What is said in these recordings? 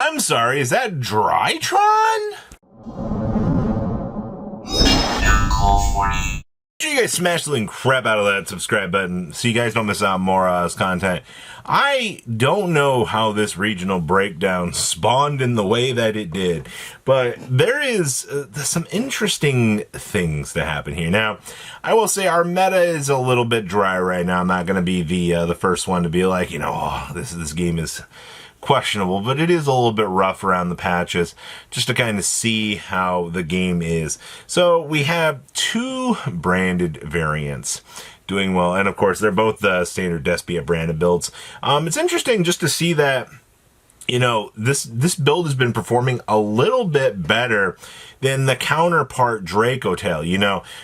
I'm sorry, is that Drytron? Make sure you guys smash the link crap out of that subscribe button so you guys don't miss out on more content. I don't know how this regional breakdown spawned in the way that it did, but there is some interesting things to happen here. Now, I will say our meta is a little bit dry right now. I'm not going to be the first one to be like, oh, this game is questionable, but it is a little bit rough around the patches just to kind of see how the game is. So we have two branded variants doing well, and of course they're both the standard Despia branded builds. It's interesting just to see that this build has been performing a little bit better than the counterpart Draco Tail.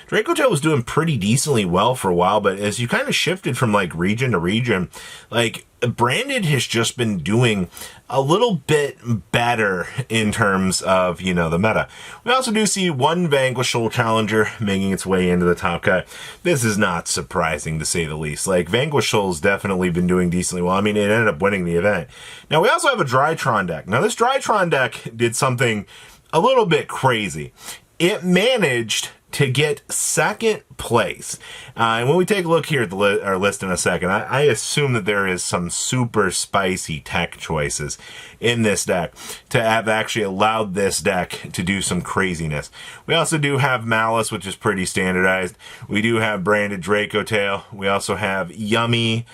Draco Tail was doing pretty decently well for a while, but as you kind of shifted from like region to region, like branded has just been doing a little bit better in terms of, the meta. We also do see one Vanquish Soul Challenger making its way into the top cut. This is not surprising to say the least. Like, Vanquish Soul's definitely been doing decently well. I mean, it ended up winning the event. Now, we also have a Drytron deck. Now, this Drytron deck did something a little bit crazy. It managed to get second place. And when we take a look here at our list in a second, I assume that there is some super spicy tech choices in this deck to have actually allowed this deck to do some craziness. We also do have Malice, which is pretty standardized. We do have branded Draco Tail. We also have Yummy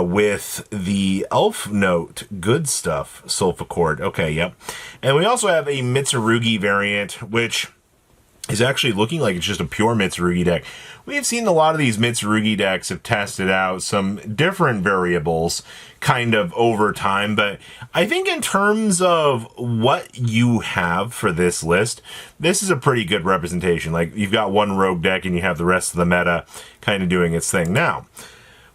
with the Elf Note Good Stuff Sulfa Chord. Okay, yep. And we also have a Mitserugi variant, which is actually looking like it's just a pure Mitserugi deck. We have seen a lot of these Mitserugi decks have tested out some different variables kind of over time, but I think in terms of what you have for this list, this is a pretty good representation. Like, you've got one rogue deck and you have the rest of the meta kind of doing its thing. Now,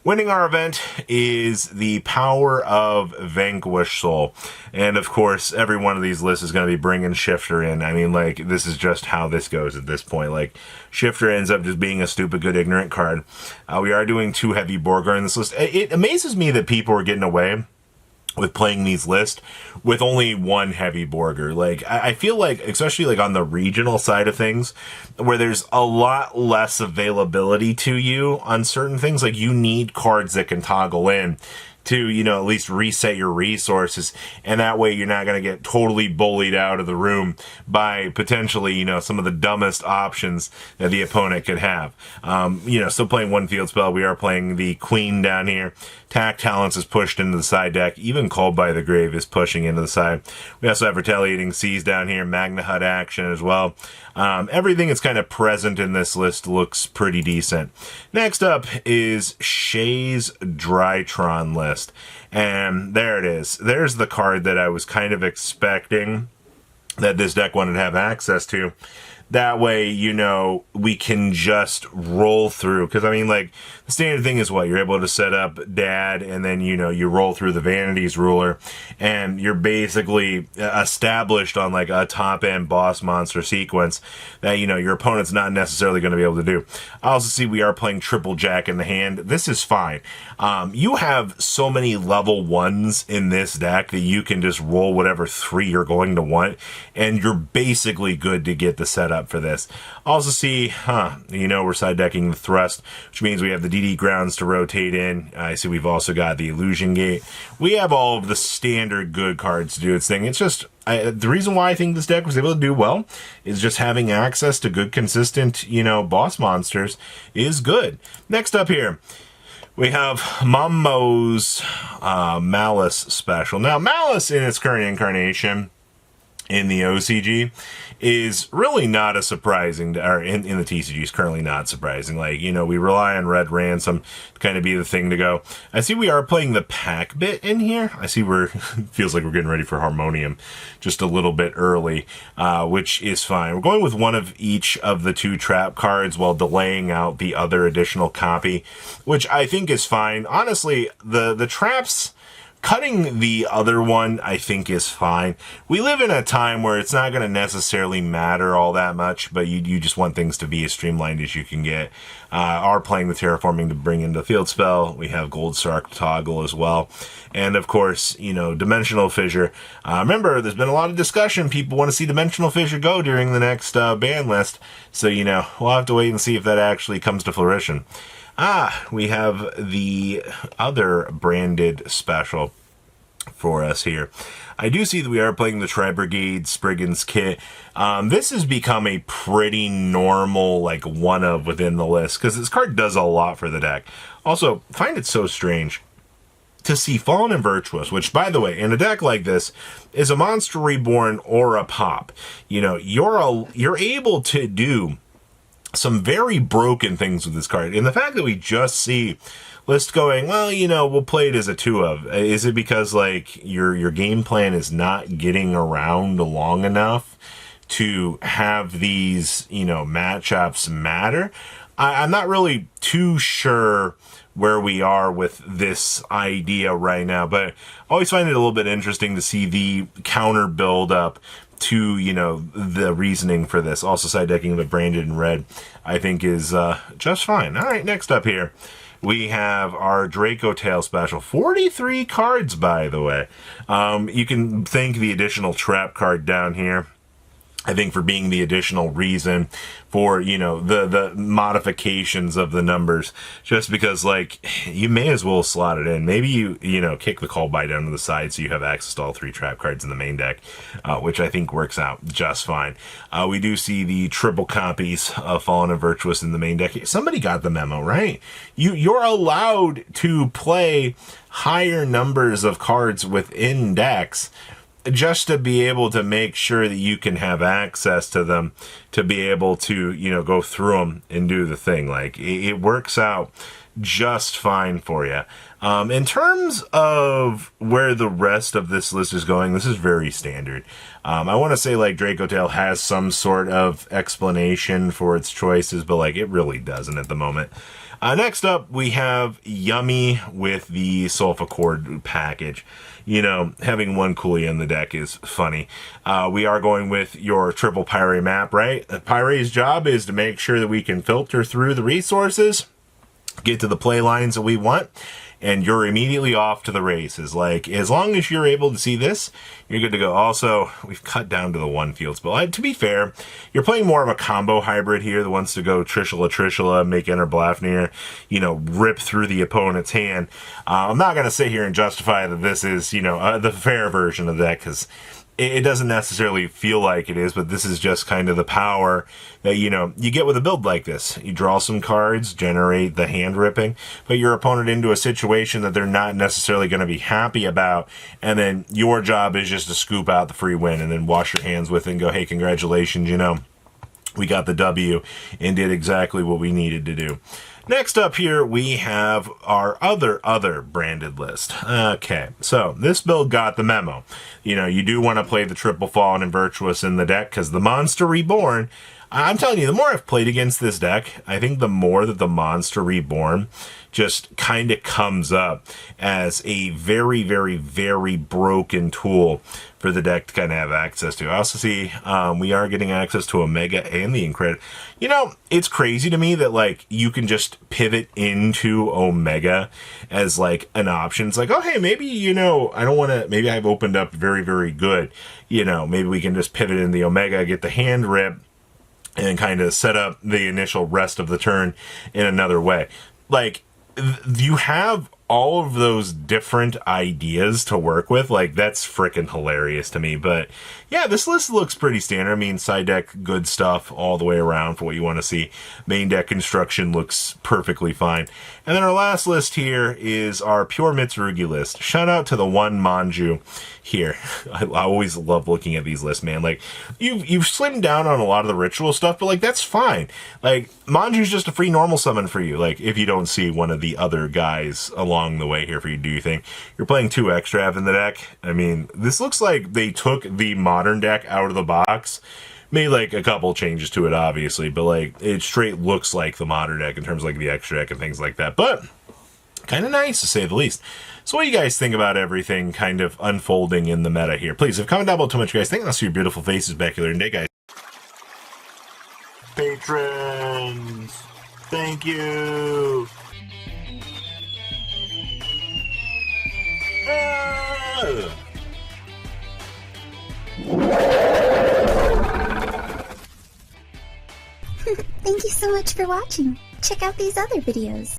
winning our event is the power of Vanquish Soul. And of course, every one of these lists is going to be bringing Shifter in. I mean, like, this is just how this goes at this point. Like, Shifter ends up just being a stupid good ignorant card. We are doing 2 heavy Borgar in this list. It amazes me that people are getting away with playing these lists with only 1 heavy Borgar. Like, I feel like, especially like on the regional side of things, where there's a lot less availability to you on certain things, like you need cards that can toggle in to, at least reset your resources, and that way you're not going to get totally bullied out of the room by potentially, some of the dumbest options that the opponent could have. Still playing 1 field spell. We are playing the Queen down here. Tact Talents is pushed into the side deck. Even Called by the Grave is pushing into the side. We also have Retaliating Seas down here. Magna Hut action as well. Everything that's kind of present in this list looks pretty decent. Next up is Shay's Drytron list. And there it is. There's the card that I was kind of expecting that this deck wanted to have access to. That way, we can just roll through. Because, I mean, like, the standard thing is what? You're able to set up Dad, and then, you roll through the Vanities Ruler, and you're basically established on, like, a top-end boss monster sequence that, your opponent's not necessarily going to be able to do. I also see we are playing Triple Jack in the hand. This is fine. You have so many level 1s in this deck that you can just roll whatever 3 you're going to want, and you're basically good to get the setup for this. Also see, we're side decking the Thrust, which means we have the DD Grounds to rotate in. I see we've also got the Illusion Gate. We have all of the standard good cards to do its thing. It's just, the reason why I think this deck was able to do well is just having access to good, consistent, boss monsters is good. Next up here, we have Mammo's Malice special. Now, Malice in its current incarnation in the OCG is really not a surprising, or in the TCG is currently not surprising. Like, we rely on Red Ransom to kind of be the thing to go. I see we are playing the pack bit in here. I see feels like we're getting ready for Harmonium just a little bit early, which is fine. We're going with one of each of the 2 trap cards while delaying out the other additional copy, which I think is fine. Honestly, the traps Cutting the other one, I think, is fine. We live in a time where it's not going to necessarily matter all that much, but you just want things to be as streamlined as you can get. Are playing the terraforming to bring in the field spell. We have Gold Sark toggle as well. And of course, you know, Dimensional Fissure. Remember, there's been a lot of discussion. People want to see Dimensional Fissure go during the next ban list. So, you know, we'll have to wait and see if that actually comes to fruition. We have the other branded special for us here. I do see that we are playing the Tri-Brigade Spriggans kit. This has become a pretty normal, like, one-of within the list, because this card does a lot for the deck. Also, find it so strange to see Fallen and Virtuous, which, by the way, in a deck like this, is a Monster Reborn or a pop. You know, you're able to do some very broken things with this card. And the fact that we just see list going, well, you know, we'll play it as a 2-of. Is it because, like, your game plan is not getting around long enough to have these, you know, matchups matter? I'm not really too sure where we are with this idea right now, but I always find it a little bit interesting to see the counter build up to, you know, the reasoning for this. Also, side decking with branded in red, I think, is just fine. All right, next up here, we have our Draco Tail special. 43 cards, by the way. You can thank the additional trap card down here, I think, for being the additional reason for, you know, the modifications of the numbers. Just because, like, you may as well slot it in. Maybe you know, kick the call by down to the side so you have access to all 3 trap cards in the main deck, which I think works out just fine. We do see the triple copies of Fallen and Virtuous in the main deck. Somebody got the memo, right? You're allowed to play higher numbers of cards within decks just to be able to make sure that you can have access to them, to be able to, you know, go through them and do the thing. Like, it works out just fine for you. In terms of where the rest of this list is going, this is very standard. I want to say, like, Draco Tail has some sort of explanation for its choices, but, like, it really doesn't at the moment. Next up, we have Yummy with the Sulfa Cord package. You know, having one Coolie in the deck is funny. We are going with your triple Pyre map, right? Pyre's job is to make sure that we can filter through the resources, get to the play lines that we want, and you're immediately off to the races. Like, as long as you're able to see this, you're good to go. Also, we've cut down to the 1 field spell. To be fair, you're playing more of a combo hybrid here that wants to go Trishula, make Enter Blafnir, you know, rip through the opponent's hand. I'm not going to sit here and justify that this is, you know, the fair version of that, because it doesn't necessarily feel like it is, but this is just kind of the power that, you know, you get with a build like this. You draw some cards, generate the hand ripping, put your opponent into a situation that they're not necessarily going to be happy about, and then your job is just to scoop out the free win and then wash your hands with it and go, hey, congratulations, you know, we got the W and did exactly what we needed to do. Next up here, we have our other branded list. Okay, so this build got the memo. You know, you do want to play the triple Fallen and Virtuous in the deck, because the Monster Reborn, I'm telling you, the more I've played against this deck, I think the more that the Monster Reborn just kind of comes up as a very, very, very broken tool for the deck to kind of have access to. I also see we are getting access to Omega and the Incred. You know, it's crazy to me that, like, you can just pivot into Omega as, like, an option. It's like, oh, hey, maybe, you know, I don't want to, maybe I've opened up very, very good. You know, maybe we can just pivot in the Omega, get the hand rip, and kind of set up the initial rest of the turn in another way. Like, you have all of those different ideas to work with. Like, that's freaking hilarious to me. But yeah, this list looks pretty standard. I mean, side deck, good stuff all the way around for what you want to see. Main deck construction looks perfectly fine. And then our last list here is our pure Mitserugi list. Shout out to the one Manju here. I always love looking at these lists, man. Like, you've slimmed down on a lot of the ritual stuff, but, like, that's fine. Like, Manju's just a free normal summon for you. Like, if you don't see one of the other guys along the way here for you to do your thing. You're playing 2 extra in the deck. I mean, this looks like they took the modern deck out of the box, made, like, a couple changes to it, obviously, but, like, it straight looks like the modern deck in terms of, like, the extra deck and things like that. But kind of nice, to say the least. So what do you guys think about everything kind of unfolding in the meta here? Please, comment down below too much, you guys think. I'll see your beautiful faces back here today, guys. Patrons, thank you. Thank you so much for watching. Check out these other videos.